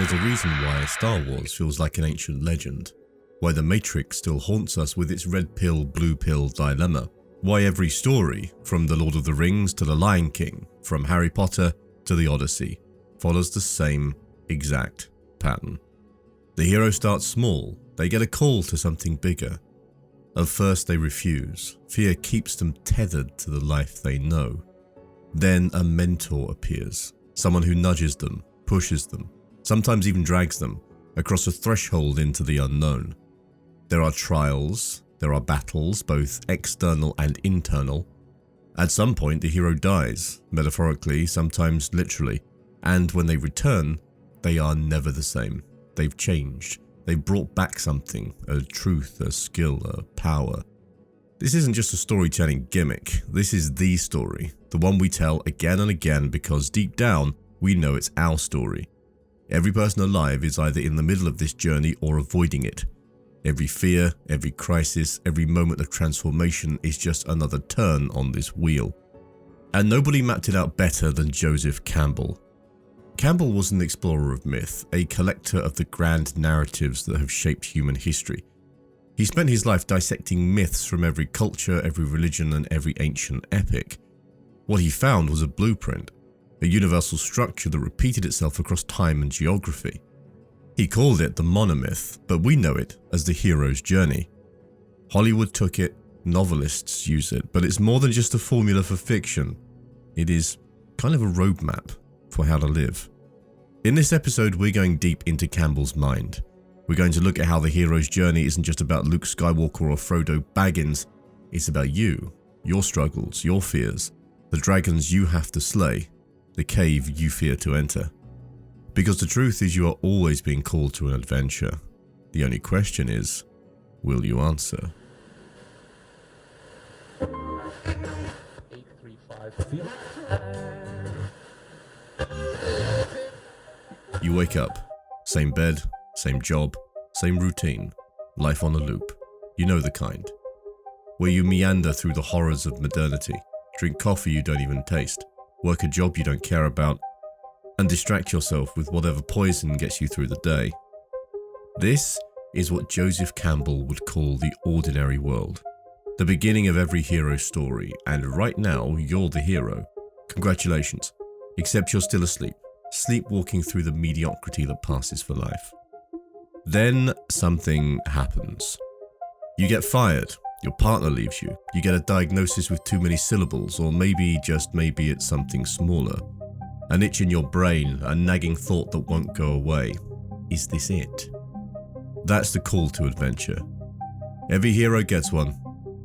there's a reason why Star Wars feels like an ancient legend, why The Matrix still haunts us with its red pill, blue pill dilemma, why every story, from The Lord of the Rings to The Lion King, from Harry Potter to The Odyssey, follows the same exact pattern. The hero starts small, they get a call to something bigger. At first they refuse, fear keeps them tethered to the life they know. Then a mentor appears, someone who nudges them, pushes them, sometimes even drags them across a threshold into the unknown. There are trials, there are battles, both external and internal. At some point the hero dies, metaphorically, sometimes literally, and when they return, they are never the same. They've changed. They've brought back something, a truth, a skill, a power. This isn't just a storytelling gimmick. This is the story, the one we tell again and again because deep down, we know it's our story. Every person alive is either in the middle of this journey or avoiding it. Every fear, every crisis, every moment of transformation is just another turn on this wheel. And nobody mapped it out better than Joseph Campbell. Campbell was an explorer of myth, a collector of the grand narratives that have shaped human history. He spent his life dissecting myths from every culture, every religion, and every ancient epic. What he found was a blueprint, a universal structure that repeated itself across time and geography. He called it the monomyth, but we know it as the hero's journey. Hollywood took it, novelists use it, but it's more than just a formula for fiction. It is kind of a roadmap for how to live. In this episode, we're going deep into Campbell's mind. We're going to look at how the hero's journey isn't just about Luke Skywalker or Frodo Baggins, it's about you, your struggles, your fears, the dragons you have to slay, the cave you fear to enter. Because the truth is you are always being called to an adventure. The only question is, will you answer? 835. You wake up, same bed, same job, same routine, life on a loop. You know the kind. Where you meander through the horrors of modernity, drink coffee you don't even taste, work a job you don't care about, and distract yourself with whatever poison gets you through the day. This is what Joseph Campbell would call the ordinary world, the beginning of every hero story, and right now you're the hero. Congratulations, except you're still asleep, sleepwalking through the mediocrity that passes for life. Then something happens. You get fired, your partner leaves you, you get a diagnosis with too many syllables, or maybe, just maybe, it's something smaller. An itch in your brain, a nagging thought that won't go away. Is this it? That's the call to adventure. Every hero gets one.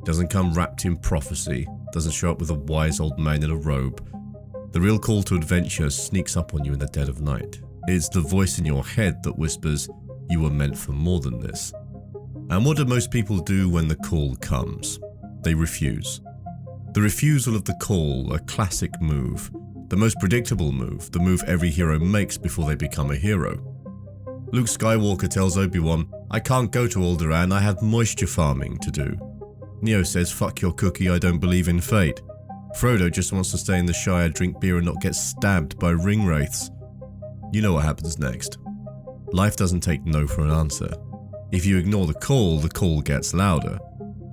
Doesn't come wrapped in prophecy, doesn't show up with a wise old man in a robe. The real call to adventure sneaks up on you in the dead of night. It's the voice in your head that whispers, you were meant for more than this. And what do most people do when the call comes? They refuse. The refusal of the call, a classic move. The most predictable move, the move every hero makes before they become a hero. Luke Skywalker tells Obi-Wan, I can't go to Alderaan, I have moisture farming to do. Neo says, fuck your cookie, I don't believe in fate. Frodo just wants to stay in the Shire, drink beer and not get stabbed by ring wraiths. You know what happens next. Life doesn't take no for an answer. If you ignore the call gets louder.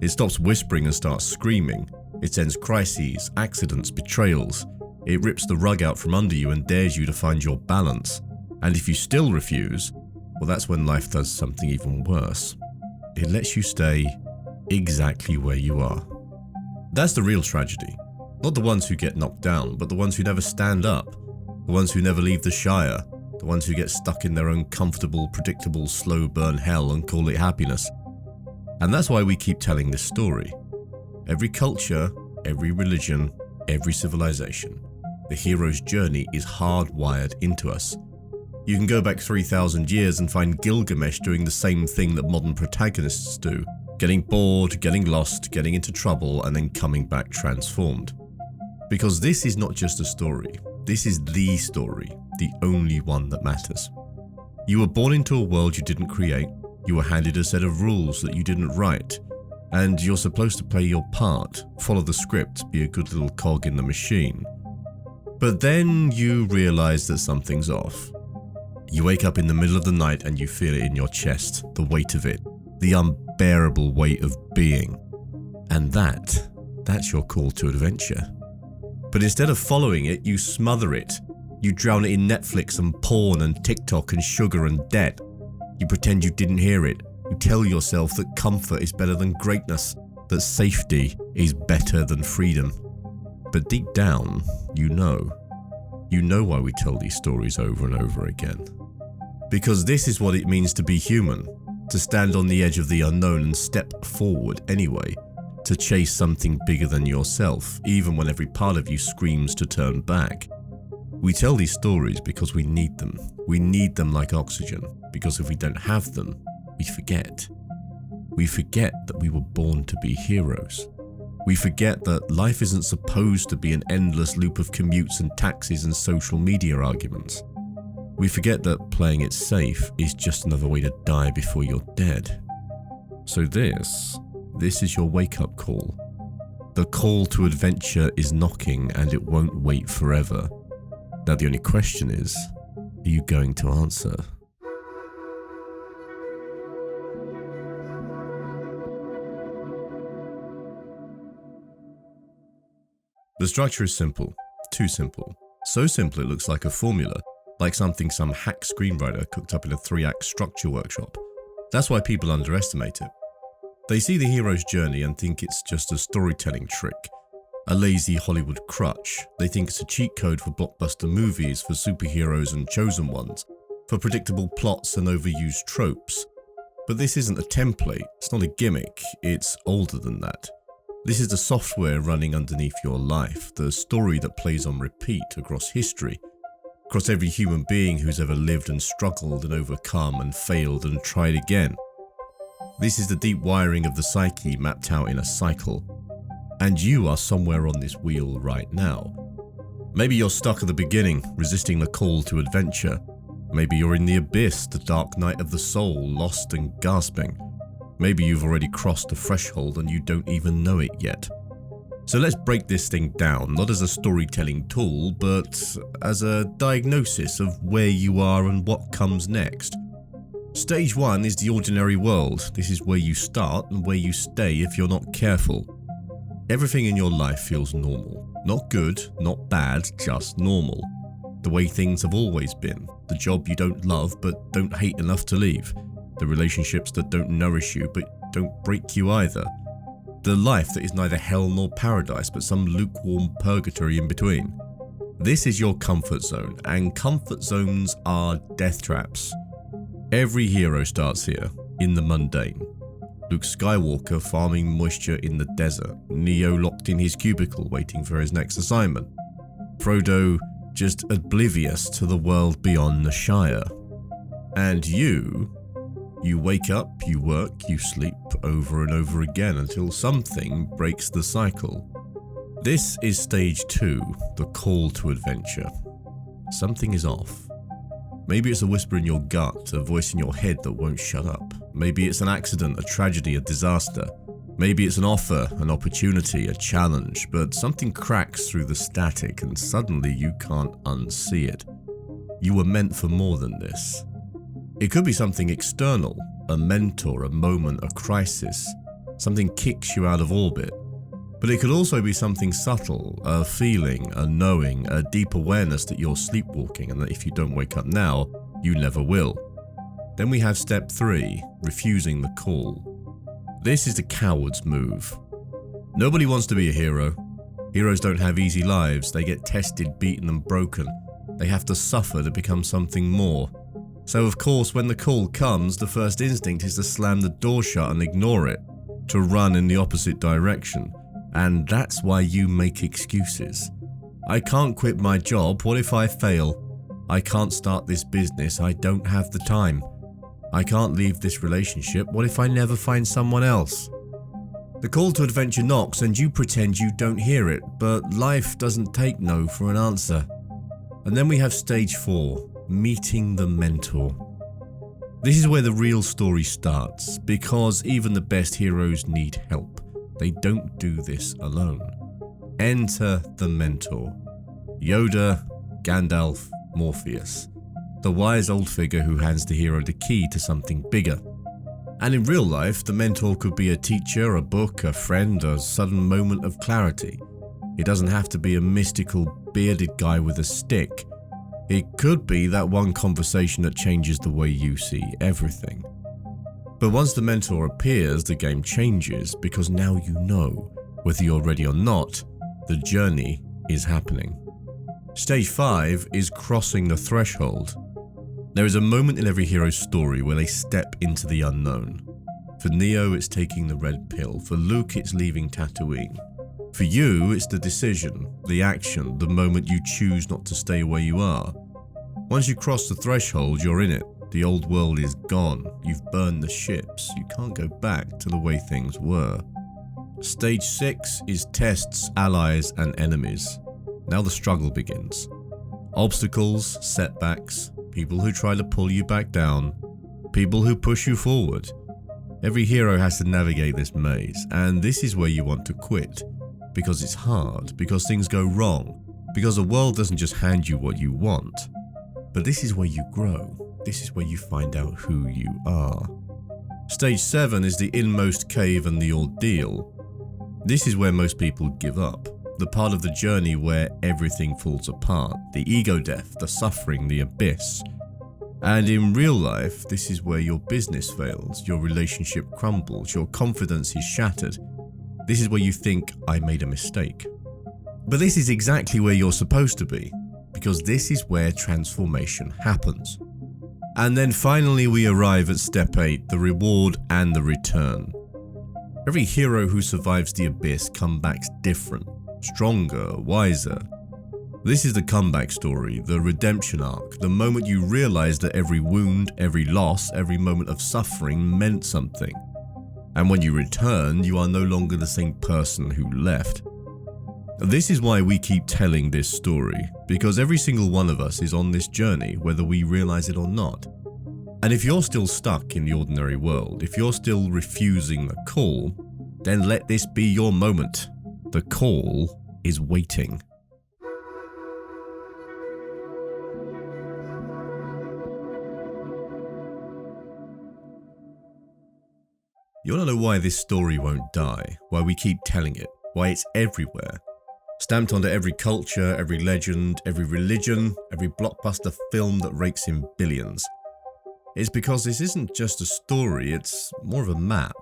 It stops whispering and starts screaming. It sends crises, accidents, betrayals. It rips the rug out from under you and dares you to find your balance. And if you still refuse, well, that's when life does something even worse. It lets you stay exactly where you are. That's the real tragedy. Not the ones who get knocked down, but the ones who never stand up. The ones who never leave the Shire. The ones who get stuck in their own comfortable, predictable, slow burn hell and call it happiness. And that's why we keep telling this story. Every culture, every religion, every civilization. The hero's journey is hardwired into us. You can go back 3,000 years and find Gilgamesh doing the same thing that modern protagonists do. Getting bored, getting lost, getting into trouble, and then coming back transformed. Because this is not just a story. This is the story, the only one that matters. You were born into a world you didn't create. You were handed a set of rules that you didn't write. And you're supposed to play your part, follow the script, be a good little cog in the machine. But then you realize that something's off. You wake up in the middle of the night and you feel it in your chest, the weight of it, the unbearable weight of being. And that's your call to adventure. But instead of following it, you smother it. You drown it in Netflix and porn and TikTok and sugar and debt. You pretend you didn't hear it. You tell yourself that comfort is better than greatness, that safety is better than freedom. But deep down, you know why we tell these stories over and over again. Because this is what it means to be human, to stand on the edge of the unknown and step forward anyway, to chase something bigger than yourself, even when every part of you screams to turn back. We tell these stories because we need them. We need them like oxygen, because if we don't have them, we forget. We forget that we were born to be heroes. We forget that life isn't supposed to be an endless loop of commutes and taxis and social media arguments. We forget that playing it safe is just another way to die before you're dead. So this is your wake-up call. The call to adventure is knocking and it won't wait forever. Now the only question is, are you going to answer? The structure is simple, too simple. So simple it looks like a formula, like something some hack screenwriter cooked up in a 3-act structure workshop. That's why people underestimate it. They see the hero's journey and think it's just a storytelling trick, a lazy Hollywood crutch. They think it's a cheat code for blockbuster movies, for superheroes and chosen ones, for predictable plots and overused tropes. But this isn't a template, it's not a gimmick, it's older than that. This is the software running underneath your life, the story that plays on repeat across history, across every human being who's ever lived and struggled and overcome and failed and tried again. This is the deep wiring of the psyche mapped out in a cycle. And you are somewhere on this wheel right now. Maybe you're stuck at the beginning, resisting the call to adventure. Maybe you're in the abyss, the dark night of the soul, lost and gasping. Maybe you've already crossed the threshold and you don't even know it yet. So let's break this thing down, not as a storytelling tool, but as a diagnosis of where you are and what comes next. Stage 1 is the ordinary world. This is where you start and where you stay if you're not careful. Everything in your life feels normal. Not good, not bad, just normal. The way things have always been. The job you don't love but don't hate enough to leave. The relationships that don't nourish you but don't break you either. The life that is neither hell nor paradise but some lukewarm purgatory in between. This is your comfort zone, and comfort zones are death traps. Every hero starts here, in the mundane. Luke Skywalker farming moisture in the desert, Neo locked in his cubicle waiting for his next assignment, Frodo just oblivious to the world beyond the Shire. And you wake up, you work, you sleep over and over again until something breaks the cycle. This is stage 2, the call to adventure. Something is off. Maybe it's a whisper in your gut, a voice in your head that won't shut up. Maybe it's an accident, a tragedy, a disaster. Maybe it's an offer, an opportunity, a challenge, but something cracks through the static and suddenly you can't unsee it. You were meant for more than this. It could be something external, a mentor, a moment, a crisis. Something kicks you out of orbit. But it could also be something subtle, a feeling, a knowing, a deep awareness that you're sleepwalking and that if you don't wake up now, you never will. Then we have step 3, refusing the call. This is the coward's move. Nobody wants to be a hero. Heroes don't have easy lives. They get tested, beaten and broken. They have to suffer to become something more. So of course, when the call comes, the first instinct is to slam the door shut and ignore it, to run in the opposite direction. And that's why you make excuses. I can't quit my job, what if I fail? I can't start this business, I don't have the time. I can't leave this relationship, what if I never find someone else? The call to adventure knocks and you pretend you don't hear it, but life doesn't take no for an answer. And then we have stage 4, meeting the mentor. This is where the real story starts, because even the best heroes need help. They don't do this alone. Enter the mentor. Yoda, Gandalf, Morpheus. the wise old figure who hands the hero the key to something bigger. And in real life, the mentor could be a teacher, a book, a friend, a sudden moment of clarity. It doesn't have to be a mystical, bearded guy with a stick. It could be that one conversation that changes the way you see everything. But once the mentor appears, the game changes because now you know, whether you're ready or not, the journey is happening. Stage 5 is crossing the threshold. There is a moment in every hero's story where they step into the unknown. For Neo, it's taking the red pill. For Luke, it's leaving Tatooine. For you, it's the decision, the action, the moment you choose not to stay where you are. Once you cross the threshold, you're in it. The old world is gone. You've burned the ships. You can't go back to the way things were. Stage 6 is tests, allies, and enemies. Now the struggle begins. Obstacles, setbacks, people who try to pull you back down, people who push you forward. Every hero has to navigate this maze, and this is where you want to quit. Because it's hard, because things go wrong, because the world doesn't just hand you what you want. But this is where you grow. This is where you find out who you are. Stage 7 is the inmost cave and the ordeal. This is where most people give up. The part of the journey where everything falls apart, the ego death, the suffering, the abyss. And in real life, this is where your business fails, your relationship crumbles, your confidence is shattered. This is where you think, I made a mistake. But this is exactly where you're supposed to be, because this is where transformation happens. And then finally we arrive at step 8, the reward and the return. Every hero who survives the abyss comes back different. Stronger, wiser. This is the comeback story, the redemption arc, the moment you realize that every wound, every loss, every moment of suffering meant something. And when you return, you are no longer the same person who left. This is why we keep telling this story, because every single one of us is on this journey, whether we realize it or not. And if you're still stuck in the ordinary world, if you're still refusing the call, then let this be your moment. The call is waiting. You want to know why this story won't die? Why we keep telling it? Why it's everywhere? Stamped onto every culture, every legend, every religion, every blockbuster film that rakes in billions. It's because this isn't just a story, it's more of a map.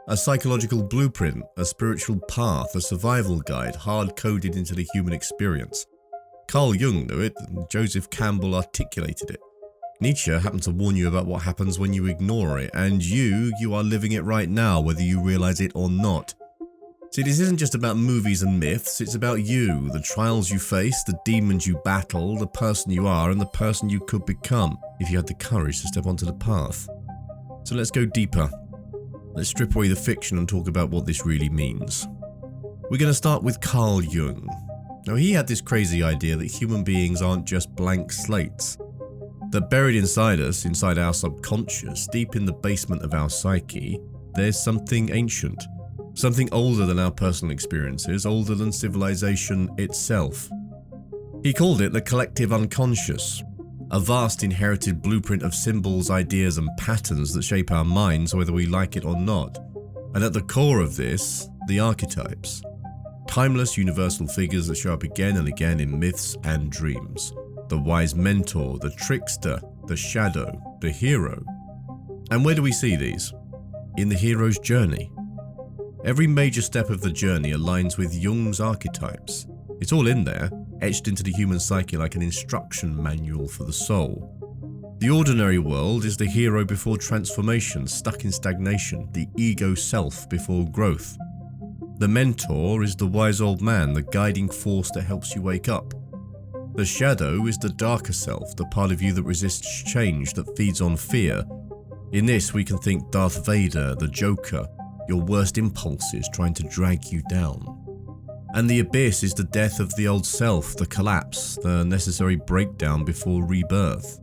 A psychological blueprint, a spiritual path, a survival guide hard-coded into the human experience. Carl Jung knew it, and Joseph Campbell articulated it. Nietzsche happened to warn you about what happens when you ignore it, and you are living it right now, whether you realize it or not. See, this isn't just about movies and myths, it's about you, the trials you face, the demons you battle, the person you are, and the person you could become if you had the courage to step onto the path. So let's go deeper. Let's strip away the fiction and talk about what this really means. We're going to start with Carl Jung. Now, he had this crazy idea that human beings aren't just blank slates. That buried inside us, inside our subconscious, deep in the basement of our psyche, there's something ancient. Something older than our personal experiences, older than civilization itself. He called it the collective unconscious. A vast inherited blueprint of symbols, ideas, and patterns that shape our minds whether we like it or not. And at the core of this, the archetypes. Timeless universal figures that show up again and again in myths and dreams. The wise mentor, the trickster, the shadow, the hero. And where do we see these? In the hero's journey. Every major step of the journey aligns with Jung's archetypes. It's all in there, etched into the human psyche like an instruction manual for the soul. The ordinary world is the hero before transformation, stuck in stagnation, the ego self before growth. The mentor is the wise old man, the guiding force that helps you wake up. The shadow is the darker self, the part of you that resists change, that feeds on fear. In this, we can think Darth Vader, the Joker, your worst impulses trying to drag you down. And the abyss is the death of the old self, the collapse, the necessary breakdown before rebirth.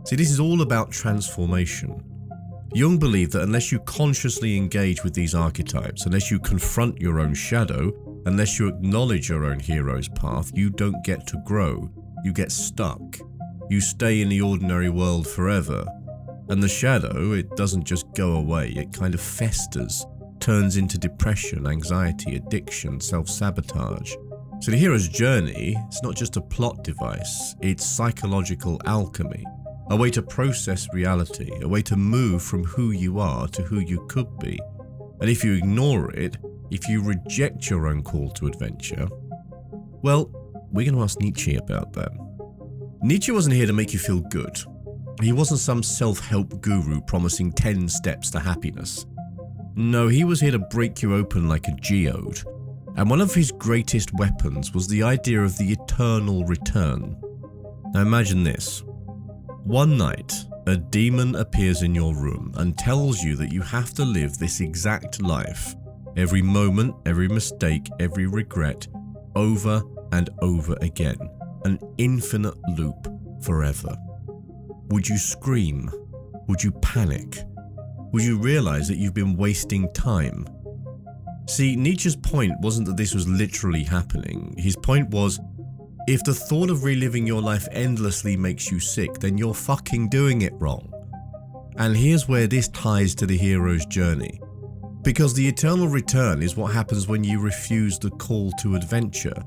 See, this is all about transformation. Jung believed that unless you consciously engage with these archetypes, unless you confront your own shadow, unless you acknowledge your own hero's path, you don't get to grow. You get stuck. You stay in the ordinary world forever. And the shadow, it doesn't just go away, it kind of festers, turns into depression, anxiety, addiction, self-sabotage. So the hero's journey, it's not just a plot device, it's psychological alchemy, a way to process reality, a way to move from who you are to who you could be. And if you ignore it, if you reject your own call to adventure, well, we're going to ask Nietzsche about that. Nietzsche wasn't here to make you feel good. He wasn't some self-help guru promising 10 steps to happiness. No, he was here to break you open like a geode. And one of his greatest weapons was the idea of the eternal return. Now imagine this. One night, a demon appears in your room and tells you that you have to live this exact life, every moment, every mistake, every regret, over and over again, an infinite loop forever. Would you scream? Would you panic? Would you realize that you've been wasting time? See, Nietzsche's point wasn't that this was literally happening. His point was, if the thought of reliving your life endlessly makes you sick, then you're fucking doing it wrong. And here's where this ties to the hero's journey. Because the eternal return is what happens when you refuse the call to adventure.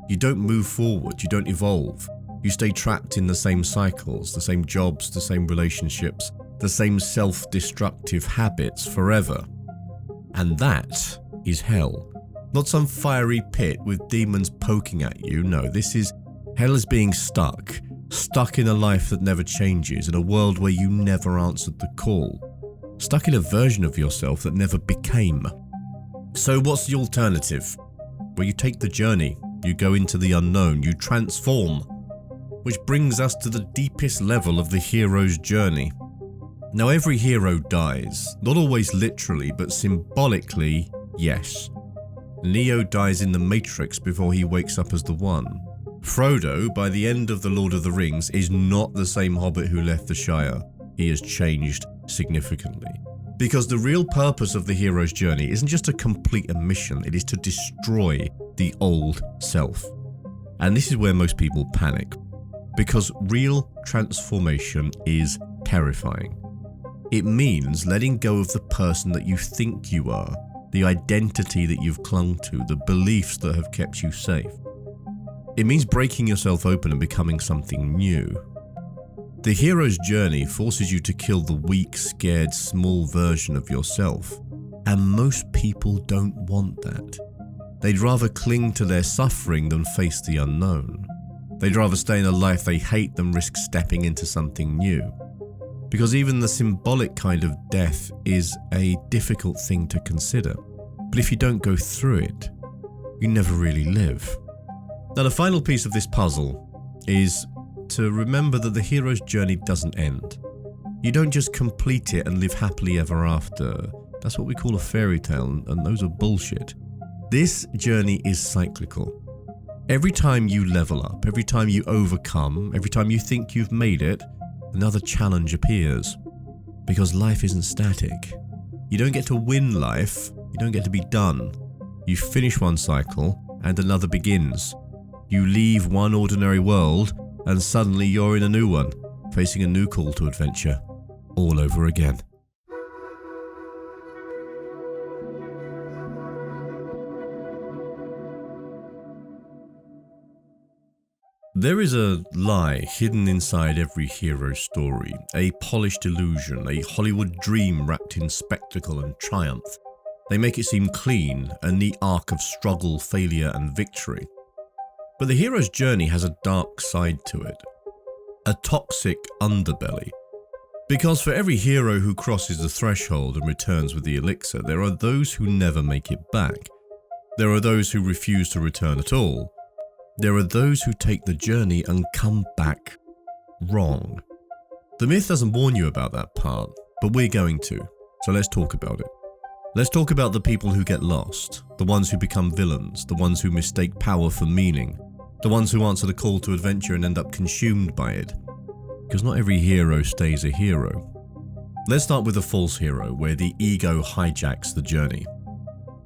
You don't move forward, you don't evolve. You stay trapped in the same cycles, the same jobs, the same relationships, the same self-destructive habits forever. And that is hell. Not some fiery pit with demons poking at you. No, hell is being stuck in a life that never changes, in a world where you never answered the call. Stuck in a version of yourself that never became. So what's the alternative? Well, you take the journey, you go into the unknown, you transform. Which brings us to the deepest level of the hero's journey. Now every hero dies, not always literally, but symbolically, yes. Neo dies in the Matrix before he wakes up as the One. Frodo, by the end of The Lord of the Rings, is not the same hobbit who left the Shire. He has changed significantly. Because the real purpose of the hero's journey isn't just to complete a mission, it is to destroy the old self. And this is where most people panic. Because real transformation is terrifying. It means letting go of the person that you think you are, the identity that you've clung to, the beliefs that have kept you safe. It means breaking yourself open and becoming something new. The hero's journey forces you to kill the weak, scared, small version of yourself. And most people don't want that. They'd rather cling to their suffering than face the unknown. They'd rather stay in a life they hate than risk stepping into something new. Because even the symbolic kind of death is a difficult thing to consider. But if you don't go through it, you never really live. Now the final piece of this puzzle is to remember that the hero's journey doesn't end. You don't just complete it and live happily ever after. That's what we call a fairy tale, and those are bullshit. This journey is cyclical. Every time you level up, every time you overcome, every time you think you've made it, another challenge appears. Because life isn't static. You don't get to win life, you don't get to be done. You finish one cycle and another begins. You leave one ordinary world and suddenly you're in a new one, facing a new call to adventure, all over again. There is a lie hidden inside every hero story, a polished illusion, a Hollywood dream wrapped in spectacle and triumph. They make it seem clean, a neat arc of struggle, failure, and victory. But the hero's journey has a dark side to it, a toxic underbelly. Because for every hero who crosses the threshold and returns with the elixir, there are those who never make it back. There are those who refuse to return at all. There are those who take the journey and come back wrong. The myth doesn't warn you about that part, but we're going to, so let's talk about it. Let's talk about the people who get lost, the ones who become villains, the ones who mistake power for meaning, the ones who answer the call to adventure and end up consumed by it. Because not every hero stays a hero. Let's start with the false hero, where the ego hijacks the journey.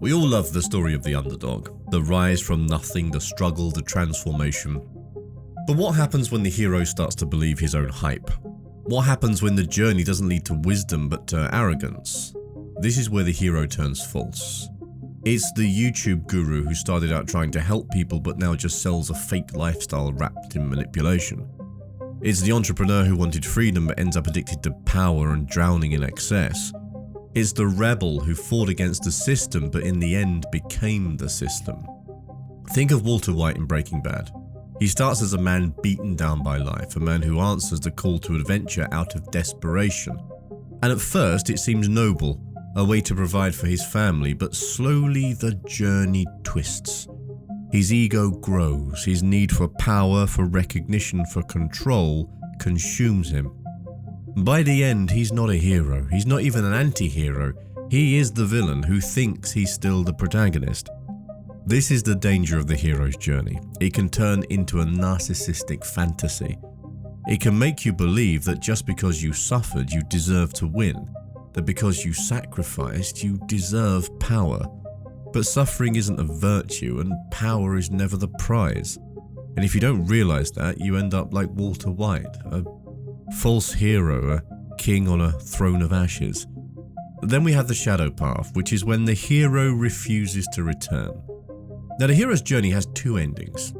We all love the story of the underdog, the rise from nothing, the struggle, the transformation. But what happens when the hero starts to believe his own hype? What happens when the journey doesn't lead to wisdom but to arrogance? This is where the hero turns false. It's the YouTube guru who started out trying to help people but now just sells a fake lifestyle wrapped in manipulation. It's the entrepreneur who wanted freedom but ends up addicted to power and drowning in excess. It's the rebel who fought against the system but in the end became the system. Think of Walter White in Breaking Bad. He starts as a man beaten down by life, a man who answers the call to adventure out of desperation. And at first it seems noble, a way to provide for his family, but slowly the journey twists. His ego grows, his need for power, for recognition, for control consumes him. By the end, he's not a hero, he's not even an anti-hero, he is the villain who thinks he's still the protagonist. This is the danger of the hero's journey. It can turn into a narcissistic fantasy. It can make you believe that just because you suffered, you deserve to win, that because you sacrificed, you deserve power. But suffering isn't a virtue and power is never the prize. And if you don't realize that, you end up like Walter White, a false hero, a king on a throne of ashes. Then we have the shadow path, which is when the hero refuses to return. Now, the hero's journey has two endings.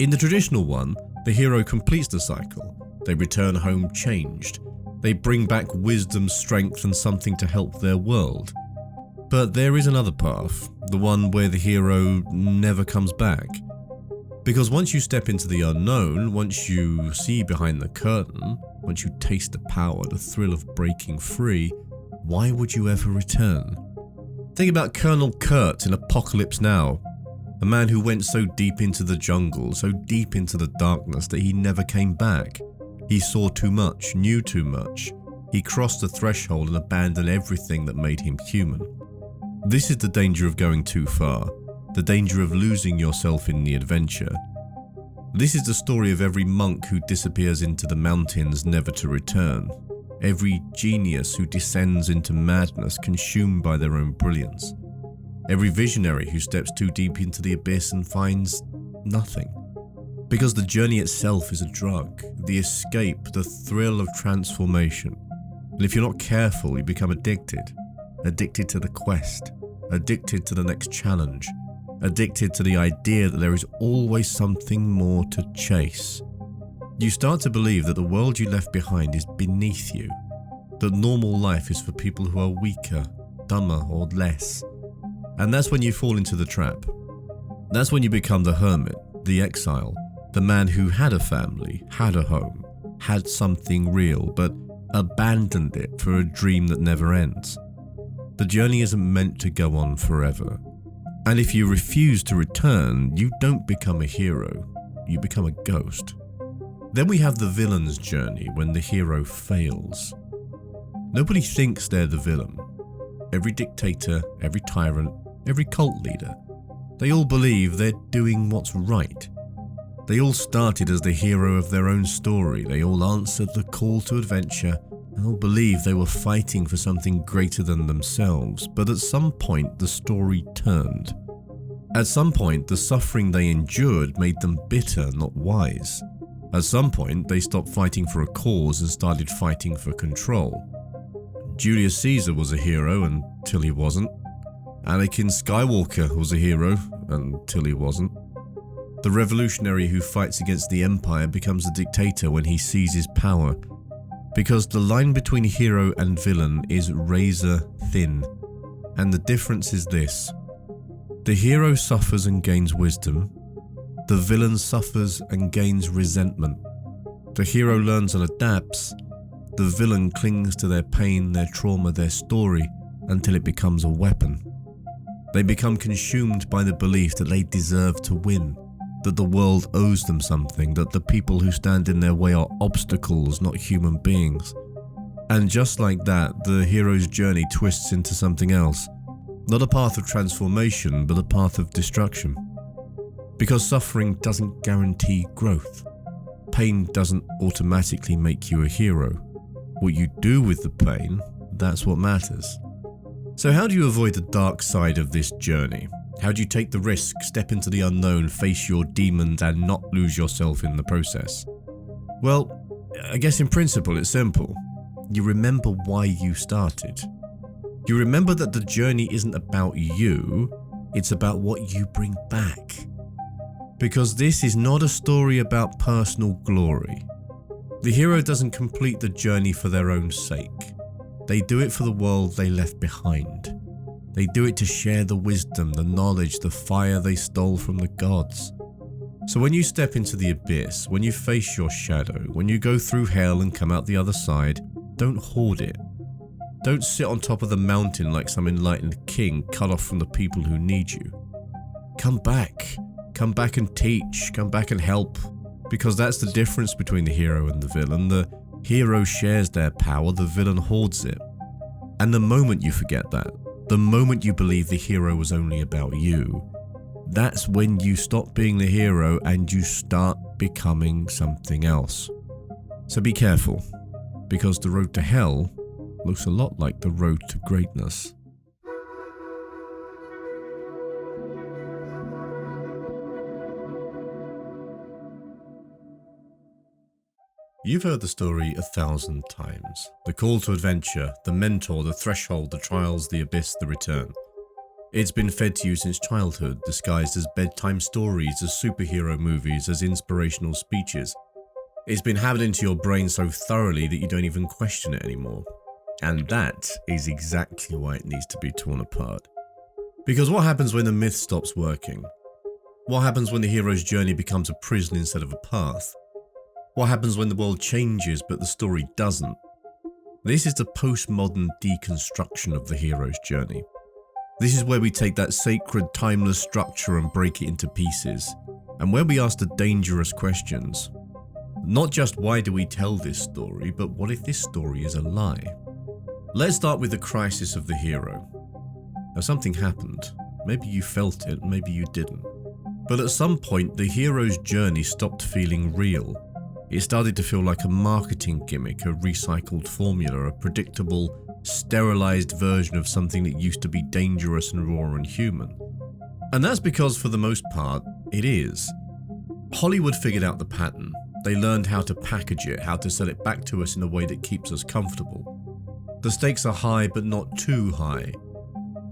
In the traditional one, the hero completes the cycle. They return home changed. They bring back wisdom, strength, and something to help their world. But there is another path, the one where the hero never comes back. Because once you step into the unknown, once you see behind the curtain, once you taste the power, the thrill of breaking free, why would you ever return? Think about Colonel Kurt in Apocalypse Now. A man who went so deep into the jungle, so deep into the darkness that he never came back. He saw too much, knew too much. He crossed the threshold and abandoned everything that made him human. This is the danger of going too far, the danger of losing yourself in the adventure. This is the story of every monk who disappears into the mountains never to return. Every genius who descends into madness consumed by their own brilliance. Every visionary who steps too deep into the abyss and finds nothing. Because the journey itself is a drug, the escape, the thrill of transformation. And if you're not careful, you become addicted. Addicted to the quest, addicted to the next challenge, addicted to the idea that there is always something more to chase. You start to believe that the world you left behind is beneath you, that normal life is for people who are weaker, dumber, or less. And that's when you fall into the trap. That's when you become the hermit, the exile, the man who had a family, had a home, had something real, but abandoned it for a dream that never ends. The journey isn't meant to go on forever. And if you refuse to return, you don't become a hero, you become a ghost. Then we have the villain's journey when the hero fails. Nobody thinks they're the villain. Every dictator, every tyrant, every cult leader, they all believe they're doing what's right. They all started as the hero of their own story. They all answered the call to adventure and all believed they were fighting for something greater than themselves. But at some point, the story turned. At some point, the suffering they endured made them bitter, not wise. At some point, they stopped fighting for a cause and started fighting for control. Julius Caesar was a hero until he wasn't. Anakin Skywalker was a hero until he wasn't. The revolutionary who fights against the empire becomes a dictator when he seizes power. Because the line between hero and villain is razor thin. And the difference is this. The hero suffers and gains wisdom. The villain suffers and gains resentment. The hero learns and adapts. The villain clings to their pain, their trauma, their story until it becomes a weapon. They become consumed by the belief that they deserve to win, that the world owes them something, that the people who stand in their way are obstacles, not human beings. And just like that, the hero's journey twists into something else. Not a path of transformation, but a path of destruction. Because suffering doesn't guarantee growth. Pain doesn't automatically make you a hero. What you do with the pain, that's what matters. So how do you avoid the dark side of this journey? How do you take the risk, step into the unknown, face your demons and not lose yourself in the process? Well, I guess in principle it's simple. You remember why you started. You remember that the journey isn't about you, it's about what you bring back. Because this is not a story about personal glory. The hero doesn't complete the journey for their own sake. They do it for the world they left behind. They do it to share the wisdom, the knowledge, the fire they stole from the gods. So when you step into the abyss, when you face your shadow, when you go through hell and come out the other side, don't hoard it. Don't sit on top of the mountain like some enlightened king cut off from the people who need you. Come back. Come back and teach. Come back and help. Because that's the difference between the hero and the villain. The hero shares their power, the villain hoards it. And the moment you forget that, the moment you believe the hero was only about you, that's when you stop being the hero and you start becoming something else. So be careful, because the road to hell looks a lot like the road to greatness. You've heard the story 1,000 times. The call to adventure, the mentor, the threshold, the trials, the abyss, the return. It's been fed to you since childhood, disguised as bedtime stories, as superhero movies, as inspirational speeches. It's been hammered into your brain so thoroughly that you don't even question it anymore. And that is exactly why it needs to be torn apart. Because what happens when the myth stops working? What happens when the hero's journey becomes a prison instead of a path? What happens when the world changes but the story doesn't? This is the postmodern deconstruction of the hero's journey. This is where we take that sacred, timeless structure and break it into pieces, and where we ask the dangerous questions. Not just why do we tell this story, but what if this story is a lie? Let's start with the crisis of the hero. Now something happened. Maybe you felt it, maybe you didn't. But at some point, the hero's journey stopped feeling real. It started to feel like a marketing gimmick, a recycled formula, a predictable, sterilized version of something that used to be dangerous and raw and human. And that's because, for the most part, it is. Hollywood figured out the pattern. They learned how to package it, how to sell it back to us in a way that keeps us comfortable. The stakes are high, but not too high.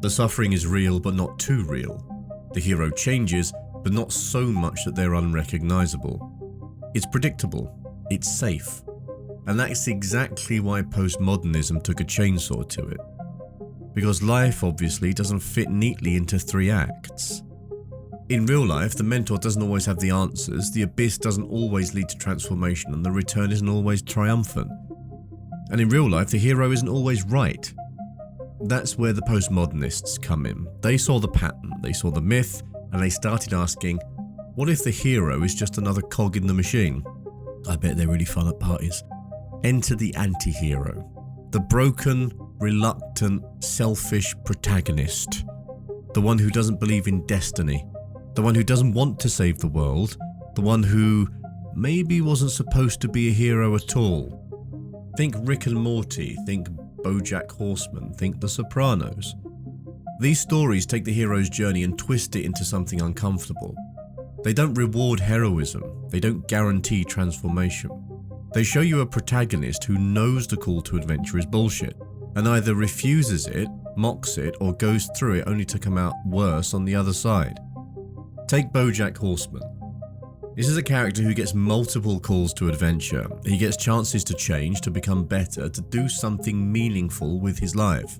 The suffering is real, but not too real. The hero changes, but not so much that they're unrecognizable. It's predictable, it's safe, and that's exactly why postmodernism took a chainsaw to it. Because life obviously doesn't fit neatly into 3 acts. In real life, the mentor doesn't always have the answers, the abyss doesn't always lead to transformation, and the return isn't always triumphant. And in real life, the hero isn't always right. That's where the postmodernists come in. They saw the pattern, they saw the myth, and they started asking, what if the hero is just another cog in the machine? I bet they're really fun at parties. Enter the anti-hero. The broken, reluctant, selfish protagonist. The one who doesn't believe in destiny. The one who doesn't want to save the world. The one who maybe wasn't supposed to be a hero at all. Think Rick and Morty, think BoJack Horseman, think The Sopranos. These stories take the hero's journey and twist it into something uncomfortable. They don't reward heroism, they don't guarantee transformation. They show you a protagonist who knows the call to adventure is bullshit, and either refuses it, mocks it, or goes through it only to come out worse on the other side. Take BoJack Horseman. This is a character who gets multiple calls to adventure. He gets chances to change, to become better, to do something meaningful with his life.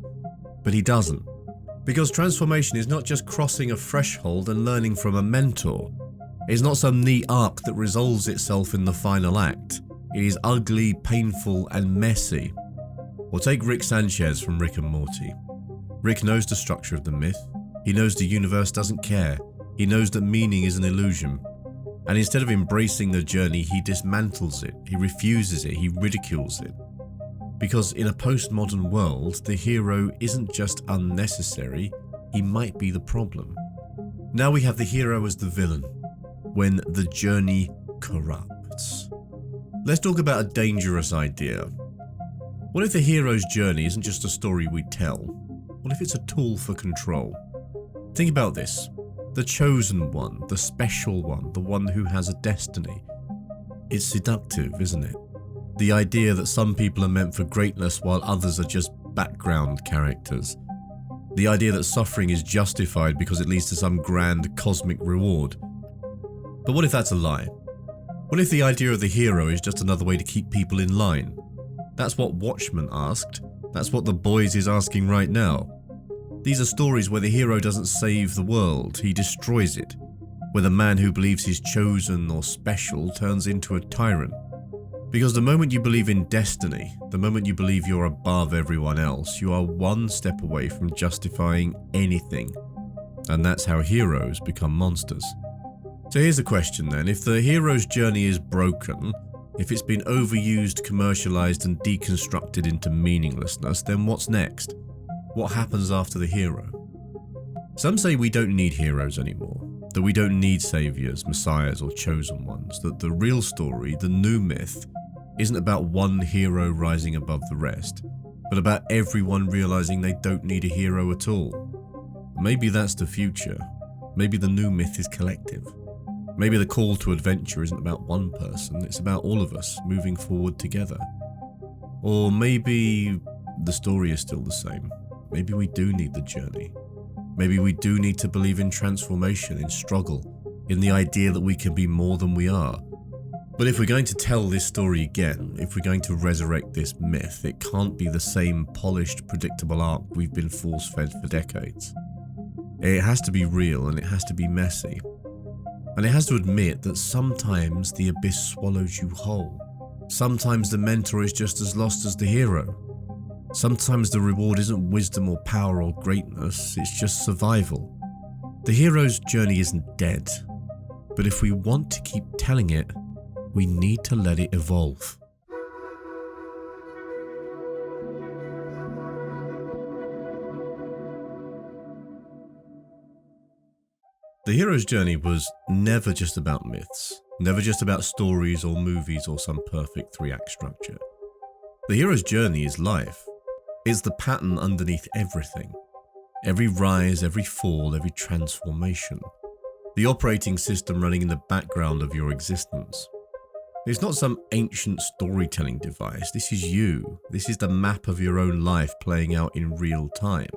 But he doesn't. Because transformation is not just crossing a threshold and learning from a mentor. It's not some neat arc that resolves itself in the final act. It is ugly, painful, and messy. Or take Rick Sanchez from Rick and Morty. Rick knows the structure of the myth. He knows the universe doesn't care. He knows that meaning is an illusion. And instead of embracing the journey, he dismantles it. He refuses it. He ridicules it. Because in a postmodern world, the hero isn't just unnecessary, he might be the problem. Now we have the hero as the villain, when the journey corrupts. Let's talk about a dangerous idea. What if the hero's journey isn't just a story we tell? What if it's a tool for control? Think about this. The chosen one, the special one, the one who has a destiny. It's seductive, isn't it? The idea that some people are meant for greatness while others are just background characters. The idea that suffering is justified because it leads to some grand cosmic reward. But what if that's a lie? What if the idea of the hero is just another way to keep people in line? That's what Watchmen asked. That's what The Boys is asking right now. These are stories where the hero doesn't save the world, he destroys it. Where the man who believes he's chosen or special turns into a tyrant. Because the moment you believe in destiny, the moment you believe you're above everyone else, you are one step away from justifying anything. And that's how heroes become monsters. So here's the question then, if the hero's journey is broken, if it's been overused, commercialized and deconstructed into meaninglessness, then what's next? What happens after the hero? Some say we don't need heroes anymore, that we don't need saviors, messiahs or chosen ones, that the real story, the new myth, isn't about one hero rising above the rest, but about everyone realizing they don't need a hero at all. Maybe that's the future. Maybe the new myth is collective. Maybe the call to adventure isn't about one person, it's about all of us moving forward together. Or maybe the story is still the same. Maybe we do need the journey. Maybe we do need to believe in transformation, in struggle, in the idea that we can be more than we are. But if we're going to tell this story again, if we're going to resurrect this myth, it can't be the same polished, predictable arc we've been force-fed for decades. It has to be real and it has to be messy. And it has to admit that sometimes the abyss swallows you whole. Sometimes the mentor is just as lost as the hero. Sometimes the reward isn't wisdom or power or greatness, it's just survival. The hero's journey isn't dead, but if we want to keep telling it, we need to let it evolve. The hero's journey was never just about myths, never just about stories or movies or some perfect three-act structure. The hero's journey is life. It's the pattern underneath everything. Every rise, every fall, every transformation. The operating system running in the background of your existence. It's not some ancient storytelling device. This is you. This is the map of your own life playing out in real time.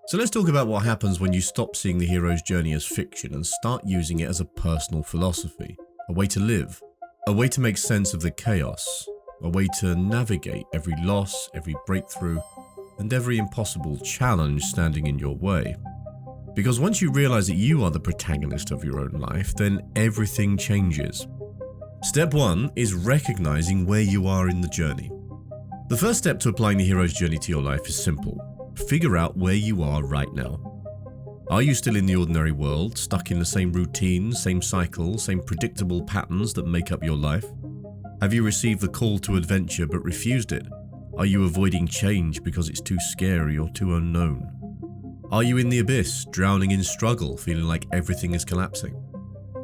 So let's talk about what happens when you stop seeing the hero's journey as fiction and start using it as a personal philosophy, a way to live, a way to make sense of the chaos, a way to navigate every loss, every breakthrough, and every impossible challenge standing in your way. Because once you realize that you are the protagonist of your own life, then everything changes. Step 1 is recognizing where you are in the journey. The first step to applying the hero's journey to your life is simple. Figure out where you are right now. Are you still in the ordinary world, stuck in the same routines, same cycles, same predictable patterns that make up your life? Have you received the call to adventure but refused it? Are you avoiding change because it's too scary or too unknown? Are you in the abyss, drowning in struggle, feeling like everything is collapsing?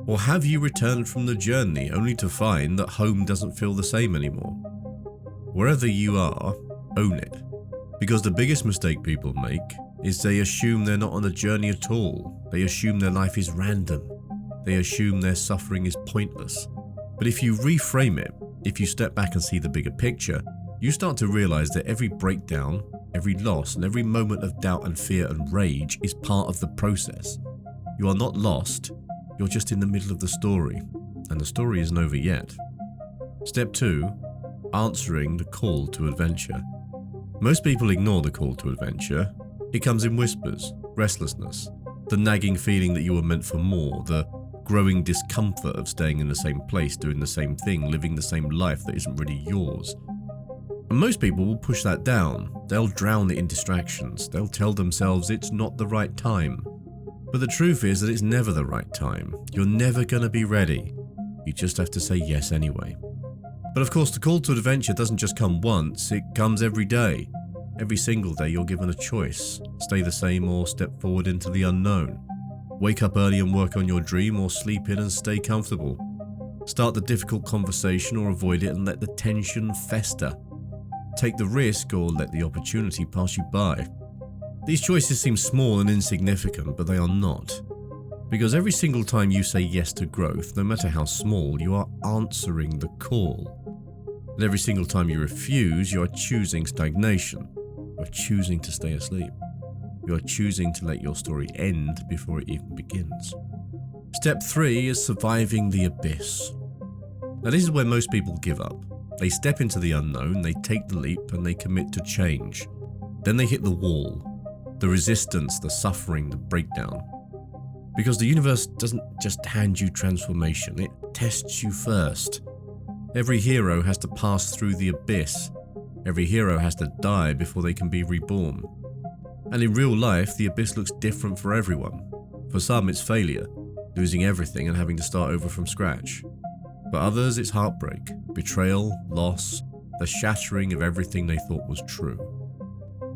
Or have you returned from the journey only to find that home doesn't feel the same anymore? Wherever you are, own it. Because the biggest mistake people make is they assume they're not on a journey at all. They assume their life is random. They assume their suffering is pointless. But if you reframe it, if you step back and see the bigger picture, you start to realize that every breakdown, every loss, and every moment of doubt and fear and rage is part of the process. You are not lost. You're just in the middle of the story, and the story isn't over yet. Step 2, answering the call to adventure. Most people ignore the call to adventure. It comes in whispers, restlessness, the nagging feeling that you were meant for more, the growing discomfort of staying in the same place, doing the same thing, living the same life that isn't really yours. And most people will push that down. They'll drown it in distractions. They'll tell themselves it's not the right time. But the truth is that it's never the right time. You're never going to be ready. You just have to say yes anyway. But of course, the call to adventure doesn't just come once, it comes every day. Every single day you're given a choice. Stay the same or step forward into the unknown. Wake up early and work on your dream, or sleep in and stay comfortable. Start the difficult conversation or avoid it and let the tension fester. Take the risk or let the opportunity pass you by. These choices seem small and insignificant, but they are not. Because every single time you say yes to growth, no matter how small, you are answering the call. And every single time you refuse, you are choosing stagnation. You are choosing to stay asleep. You are choosing to let your story end before it even begins. Step 3 is surviving the abyss. Now this is where most people give up. They step into the unknown, they take the leap, and they commit to change. Then they hit the wall, the resistance, the suffering, the breakdown. Because the universe doesn't just hand you transformation, it tests you first. Every hero has to pass through the abyss. Every hero has to die before they can be reborn. And in real life, the abyss looks different for everyone. For some, it's failure, losing everything and having to start over from scratch. For others, it's heartbreak, betrayal, loss, the shattering of everything they thought was true.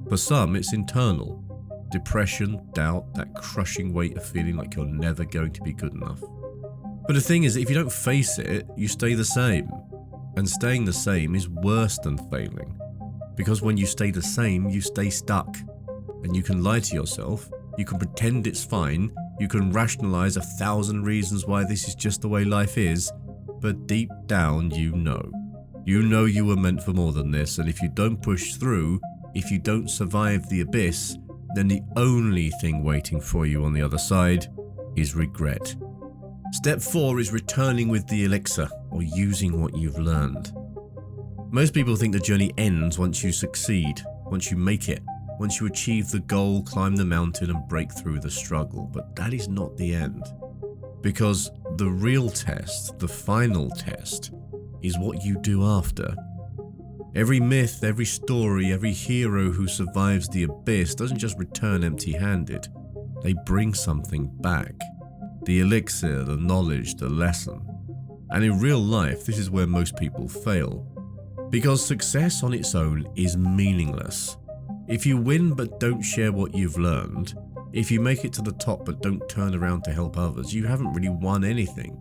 For some, it's internal, depression, doubt, that crushing weight of feeling like you're never going to be good enough. But the thing is, if you don't face it, you stay the same. And staying the same is worse than failing. Because when you stay the same, you stay stuck. And you can lie to yourself, you can pretend it's fine, you can rationalize 1,000 reasons why this is just the way life is, but deep down you know. You know you were meant for more than this, and if you don't push through, if you don't survive the abyss, then the only thing waiting for you on the other side is regret. Step 4 is returning with the elixir, or using what you've learned. Most people think the journey ends once you succeed, once you make it. Once you achieve the goal, climb the mountain and break through the struggle, but that is not the end. Because the real test, the final test, is what you do after. Every myth, every story, every hero who survives the abyss doesn't just return empty-handed. They bring something back. The elixir, the knowledge, the lesson. And in real life, this is where most people fail. Because success on its own is meaningless. If you win but don't share what you've learned, if you make it to the top but don't turn around to help others, you haven't really won anything.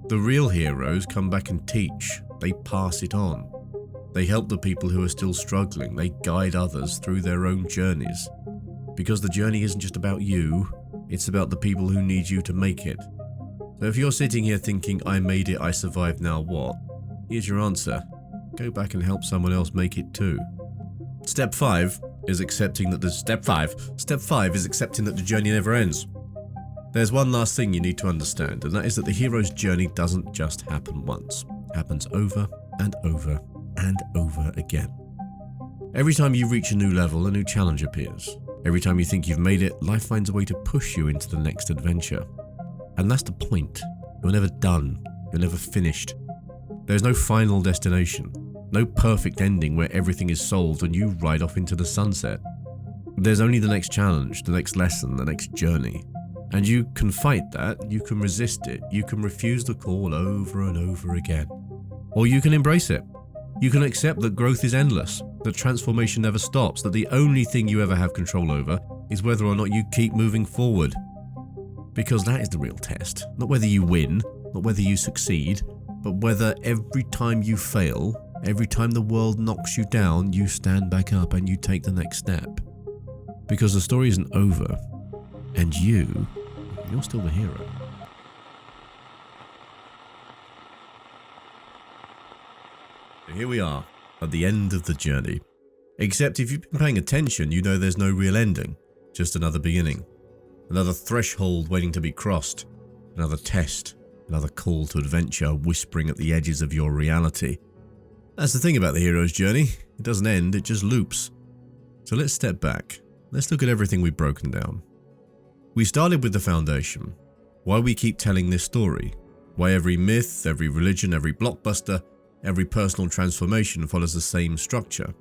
The real heroes come back and teach. They pass it on. They help the people who are still struggling. They guide others through their own journeys. Because the journey isn't just about you, it's about the people who need you to make it. So if you're sitting here thinking, I made it, I survived, now what? Here's your answer. Go back and help someone else make it too. Step 5 is accepting that the journey never ends. There's one last thing you need to understand, and that is that the hero's journey doesn't just happen once. It happens over and over and over again. Every time you reach a new level, a new challenge appears. Every time you think you've made it, life finds a way to push you into the next adventure. And that's the point. You're never done. You're never finished. There's no final destination. No perfect ending where everything is solved and you ride off into the sunset. There's only the next challenge, the next lesson, the next journey. And you can fight that, you can resist it, you can refuse the call over and over again. Or you can embrace it. You can accept that growth is endless, that transformation never stops, that the only thing you ever have control over is whether or not you keep moving forward. Because that is the real test. Not whether you win, not whether you succeed, but whether every time you fail, every time the world knocks you down, you stand back up and you take the next step. Because the story isn't over, and you're still the hero. Here we are, at the end of the journey. Except if you've been paying attention, you know there's no real ending, just another beginning. Another threshold waiting to be crossed, another test, another call to adventure whispering at the edges of your reality. That's the thing about the hero's journey. It doesn't end, it just loops. So let's step back. Let's look at everything we've broken down. We started with the foundation. Why we keep telling this story. Why every myth, every religion, every blockbuster, every personal transformation follows the same structure.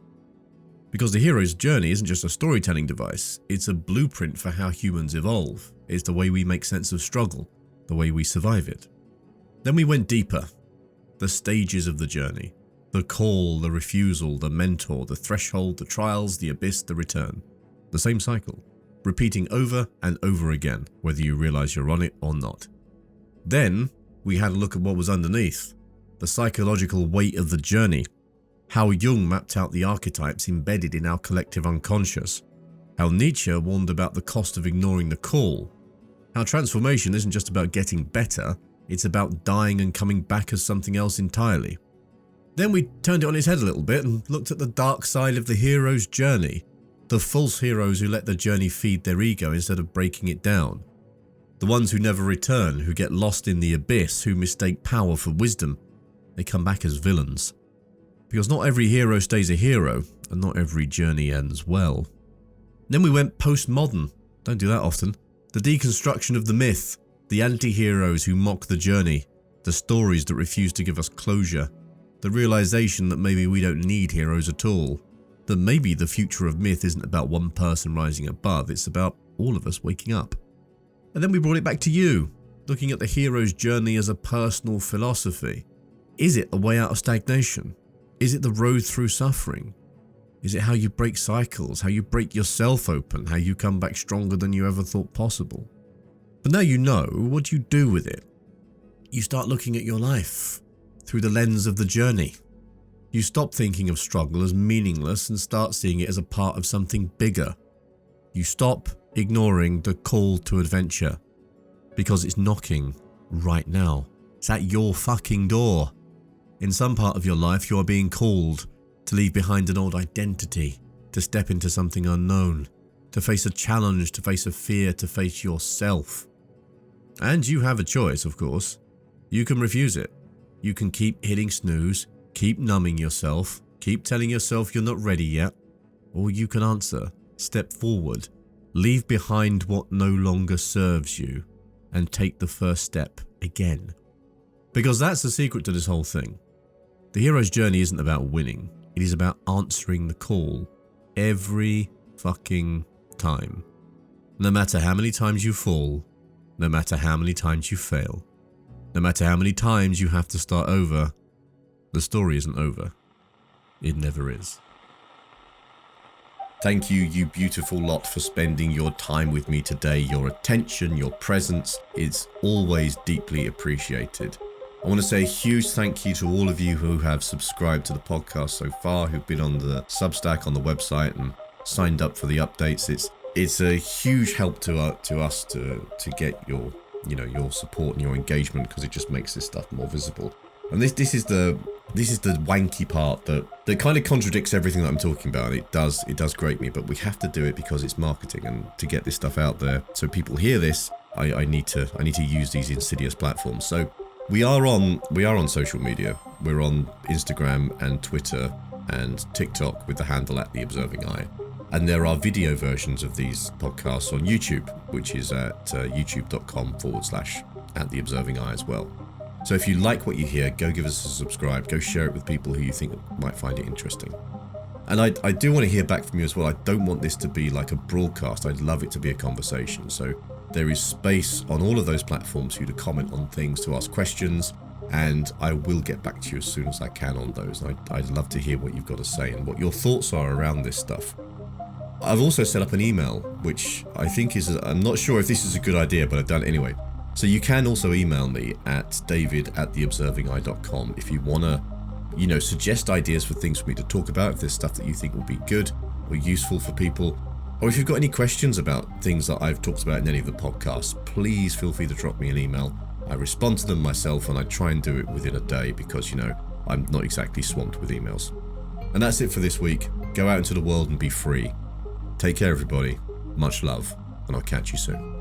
Because the hero's journey isn't just a storytelling device, it's a blueprint for how humans evolve. It's the way we make sense of struggle, the way we survive it. Then we went deeper. The stages of the journey. The call, the refusal, the mentor, the threshold, the trials, the abyss, the return. The same cycle, repeating over and over again, whether you realize you're on it or not. Then we had a look at what was underneath. The psychological weight of the journey. How Jung mapped out the archetypes embedded in our collective unconscious. How Nietzsche warned about the cost of ignoring the call. How transformation isn't just about getting better, it's about dying and coming back as something else entirely. Then we turned it on its head a little bit and looked at the dark side of the hero's journey. The false heroes who let the journey feed their ego instead of breaking it down. The ones who never return, who get lost in the abyss, who mistake power for wisdom. They come back as villains. Because not every hero stays a hero, and not every journey ends well. Then we went postmodern. Don't do that often. The deconstruction of the myth. The anti-heroes who mock the journey. The stories that refuse to give us closure. The realization that maybe we don't need heroes at all. That maybe the future of myth isn't about one person rising above, it's about all of us waking up. And then we brought it back to you, looking at the hero's journey as a personal philosophy. Is it a way out of stagnation? Is it the road through suffering? Is it how you break cycles, how you break yourself open, how you come back stronger than you ever thought possible? But now you know, what do you do with it? You start looking at your life through the lens of the journey. You stop thinking of struggle as meaningless and start seeing it as a part of something bigger. You stop ignoring the call to adventure because it's knocking right now. It's at your fucking door. In some part of your life, you are being called to leave behind an old identity, to step into something unknown, to face a challenge, to face a fear, to face yourself. And you have a choice, of course. You can refuse it. You can keep hitting snooze, keep numbing yourself, keep telling yourself you're not ready yet, or you can answer, step forward, leave behind what no longer serves you, and take the first step again. Because that's the secret to this whole thing. The hero's journey isn't about winning, it is about answering the call every fucking time. No matter how many times you fall, no matter how many times you fail, no matter how many times you have to start over, the story isn't over. It never is. Thank you, you beautiful lot, for spending your time with me today. Your attention, your presence is always deeply appreciated. I want to say a huge thank you to all of you who have subscribed to the podcast so far, who've been on the Substack, on the website, and signed up for the updates. It's a huge help to us to get your support and your engagement, because it just makes this stuff more visible. And this is the wanky part that kind of contradicts everything that I'm talking about. And it does grate me, but we have to do it because it's marketing, and to get this stuff out there so people hear this, I need to use these insidious platforms. So we are on social media. We're on Instagram and Twitter and TikTok with the handle @TheObservingEye. And there are video versions of these podcasts on YouTube, which is at youtube.com/@TheObservingEye as well. So if you like what you hear, go give us a subscribe, go share it with people who you think might find it interesting. And I do want to hear back from you as well. I don't want this to be like a broadcast. I'd love it to be a conversation. So there is space on all of those platforms for you to comment on things, to ask questions, and I will get back to you as soon as I can on those. I'd love to hear what you've got to say and what your thoughts are around this stuff. I've also set up an email, which I think I'm not sure if this is a good idea, but I've done it anyway. So you can also email me at david@theobservingeye.com if you want to, suggest ideas for things for me to talk about, if there's stuff that you think will be good or useful for people, or if you've got any questions about things that I've talked about in any of the podcasts, please feel free to drop me an email. I respond to them myself, and I try and do it within a day because, I'm not exactly swamped with emails. And that's it for this week. Go out into the world and be free. Take care, everybody. Much love, and I'll catch you soon.